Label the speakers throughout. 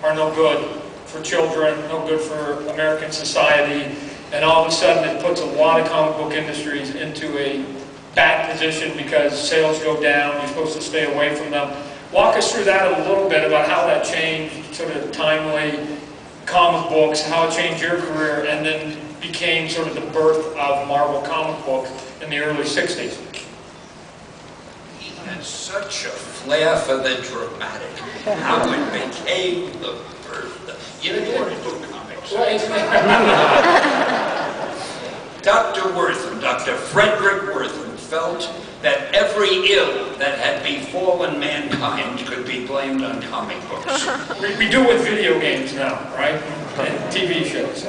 Speaker 1: are no good for children, no good for American society, and all of a sudden it puts a lot of comic book industries into a bad position because sales go down, you're supposed to stay away from them. Walk us through that a little bit about how that changed sort of timely comic books, how it changed your career, and then became sort of the birth of Marvel comic books in the early 60s.
Speaker 2: He has such a flair for the dramatic. How it became the birth of... You know, you want to do comics. Dr. Wortham, Dr. Frederick Wortham, felt that every ill that had befallen mankind could be blamed on comic books.
Speaker 1: We do with video games now, right? And TV shows.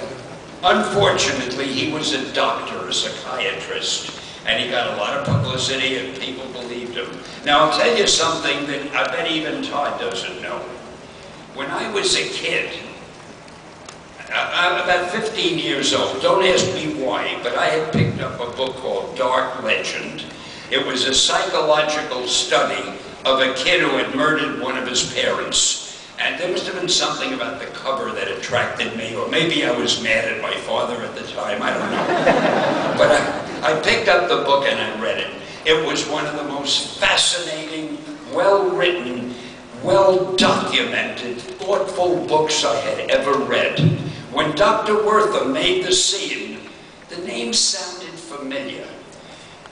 Speaker 2: Unfortunately, he was a doctor, a psychiatrist, and he got a lot of publicity and people believed him. Now, I'll tell you something that I bet even Todd doesn't know. When I was a kid, I'm about 15 years old, don't ask me why, but I had picked up a book called Dark Legend. It was a psychological study of a kid who had murdered one of his parents. And there must have been something about the cover that attracted me, or maybe I was mad at my father at the time, I don't know. But I picked up the book and I read it. It was one of the most fascinating, well-written, well-documented, thoughtful books I had ever read. When Dr. Wortham made the scene, the name sounded familiar.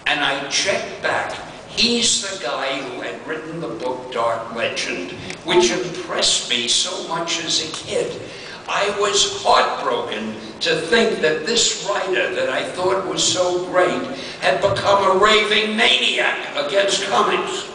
Speaker 2: And I checked back. He's the guy who had written the book Dark Legend, which impressed me so much as a kid. I was heartbroken to think that this writer that I thought was so great had become a raving maniac against comics.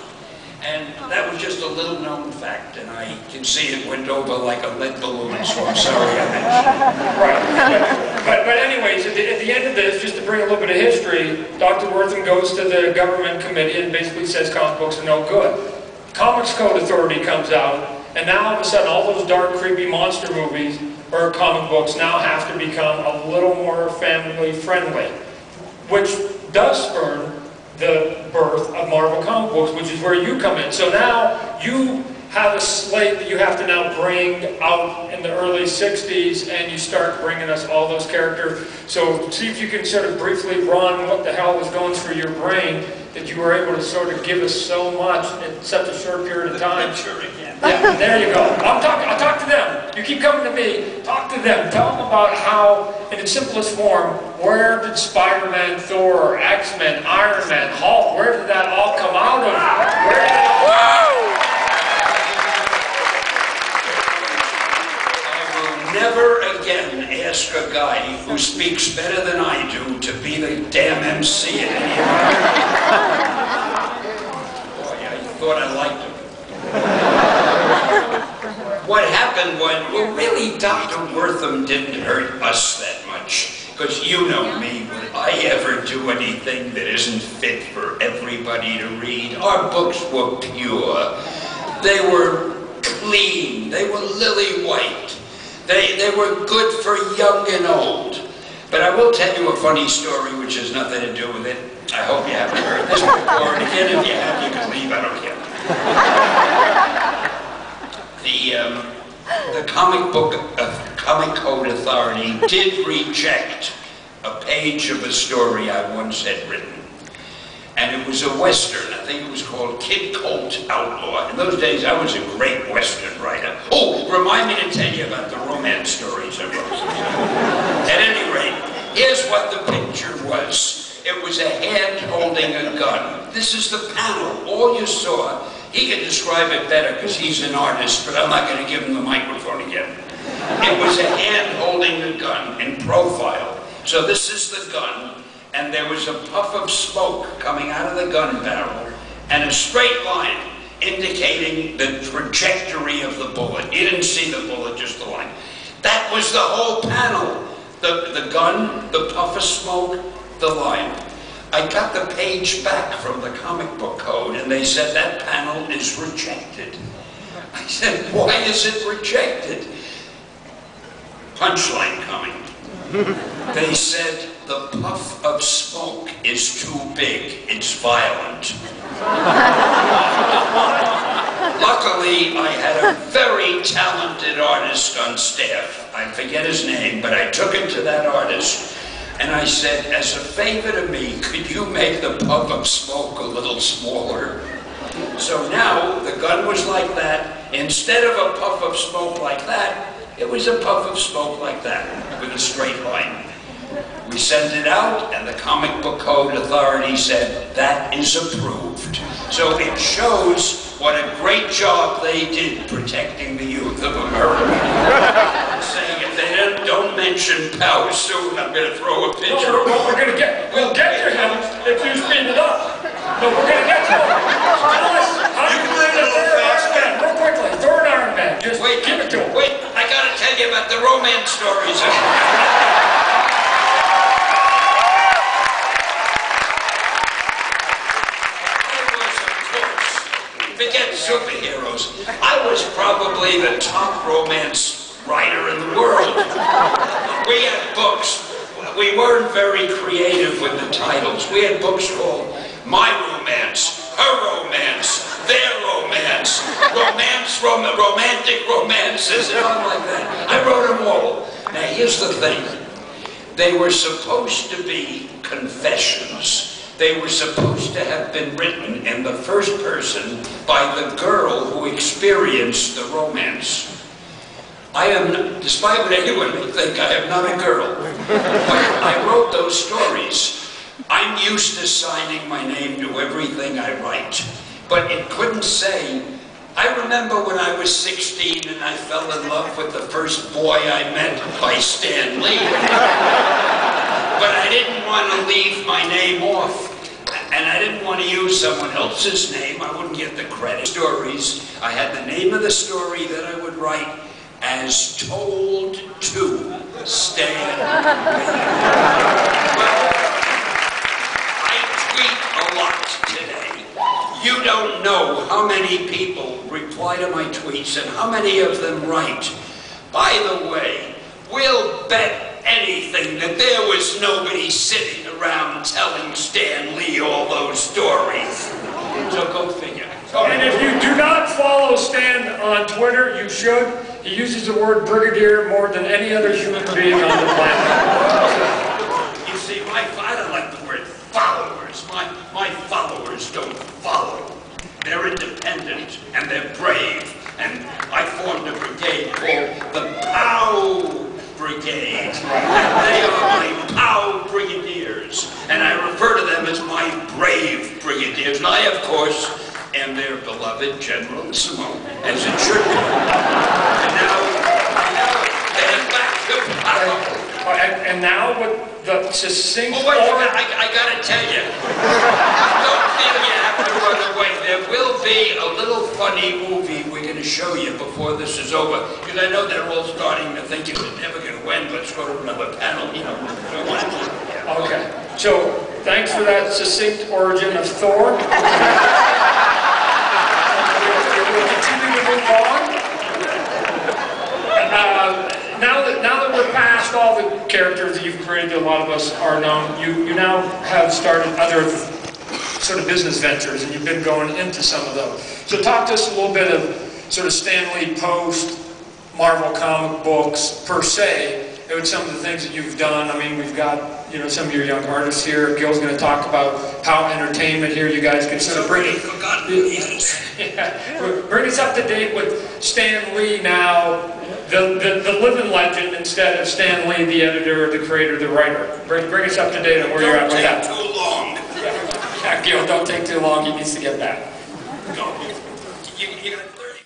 Speaker 2: And that was just a little known fact, and I can see it went over like a lead balloon, so I'm sorry I mentioned it.
Speaker 1: Right. But anyways, at the end of this, just to bring a little bit of history, Dr. Wortham goes to the government committee and basically says comic books are no good. Comics Code Authority comes out, and now all of a sudden all those dark, creepy monster movies or comic books now have to become a little more family friendly, which does spurn the birth of Marvel comic books, which is where you come in. So now you have a slate that you have to now bring out in the early 60s, and you start bringing us all those characters. So see if you can sort of briefly run what the hell was going through your brain that you were able to sort of give us so much in such a short period of time.
Speaker 2: Sure again.
Speaker 1: Yeah, there you go. I'll talk to them. You keep coming to me. Talk to them. Tell them about how, in its simplest form, where did Spider-Man, Thor, X-Men, Iron Man, Hulk, where did that all come out of? Where did it all
Speaker 2: I will never again ask a guy who speaks better than I do to be the damn MC at any Boy, I thought I liked him. What happened was, well, really, Dr. Wortham didn't hurt us that much. Because you know me, would I ever do anything that isn't fit for everybody to read? Our books were pure. They were clean. They were lily white. They were good for young and old. But I will tell you a funny story which has nothing to do with it. I hope you haven't heard this before. And again, if you have, you can leave. I don't care. The Comic Code Authority did reject a page of a story I once had written. And it was a Western. I think it was called Kid Colt Outlaw. In those days, I was a great Western writer. Oh, remind me to tell you about the romance stories I wrote. At any rate, here's what the picture was. It was a hand holding a gun. This is the panel. All you saw. He can describe it better because he's an artist, but I'm not going to give him the microphone again. It was a hand holding the gun in profile. So this is the gun, and there was a puff of smoke coming out of the gun barrel, and a straight line indicating the trajectory of the bullet. You didn't see the bullet, just the line. That was the whole panel. The gun, the puff of smoke, the line. I got the page back from the comic book code, and they said that panel is rejected. I said, why is it rejected? Punchline coming. They said, the puff of smoke is too big, it's violent. Luckily, I had a very very talented artist on staff. I forget his name, but I took him to that artist, and I said, as a favor to me, could you make the puff of smoke a little smaller? So now, the gun was like that. Instead of a puff of smoke like that, it was a puff of smoke like that, with a straight line. We sent it out, and the Comic Book Code Authority said, that is approved. So it shows what a great job they did protecting the youth of America. Saying if they don't mention power soon, I'm going to throw a picture.
Speaker 1: No, we'll get to him if you speed it up. No, we're going to get to him. Tell us how you can read a real quickly. Throw an Iron Man. Just
Speaker 2: wait,
Speaker 1: give it to him.
Speaker 2: Wait, I got to tell you about the romance stories. Forget superheroes. I was probably the top romance writer in the world. We had books. We weren't very creative with the titles. We had books called My Romance, Her Romance, Their Romance, Romantic Romances, and all like that. I wrote them all. Now here's the thing. They were supposed to be confessions. They were supposed to have been written in the first person by the girl who experienced the romance. I am, despite what anyone may think, I am not a girl. But I wrote those stories. I'm used to signing my name to everything I write. But it couldn't say, I remember when I was 16 and I fell in love with the first boy I met by Stan Lee. But I didn't want to leave my name off. And I didn't want to use someone else's name. I wouldn't get the credit. Stories. I had the name of the story that I would write as told to Stan Lee. Well, I tweet a lot today. You don't know how many people reply to my tweets and how many of them write, by the way, we'll bet anything that there was nobody sitting around telling Stan Lee all those stories. So go figure.
Speaker 1: And if you do not follow Stan on Twitter, you should. He uses the word brigadier more than any other human being on the planet.
Speaker 2: You see, I don't like the word followers. My followers don't follow. They're independent and they're brave. And I formed a brigade called the POW Brigade. And they are my POW Brigadiers. And I refer to them as my brave brigadiers. And I, of course, am their beloved Generalissimo, as it should be. And now they're back to POW.
Speaker 1: And now with the succinct...
Speaker 2: Oh, wait, I gotta tell you. Don't feel you have to run away. There will be a little funny movie we're going to show you before this is over. Because I know they're all starting to think it was never going to end. Let's go to another panel, you know.
Speaker 1: Okay. So, thanks for that succinct origin of Thor. We'll continue to move on. Now that we're past all the characters that you've created, a lot of us are known, you now have started other sort of business ventures, and you've been going into some of those. So talk to us a little bit of sort of Stan Lee post Marvel comic books per se, and some of the things that you've done. I mean, we've got, you know, some of your young artists here. Gil's going to talk about how entertainment here. You guys can sort of bring it. Bring us up to date with Stan Lee now, the living legend, instead of Stan Lee, the editor, the creator, the writer. Bring us up to date on where you're at with that.
Speaker 2: Don't take too long.
Speaker 1: Yeah, Gil, don't take too long. He needs to get back.
Speaker 2: No, you got 30.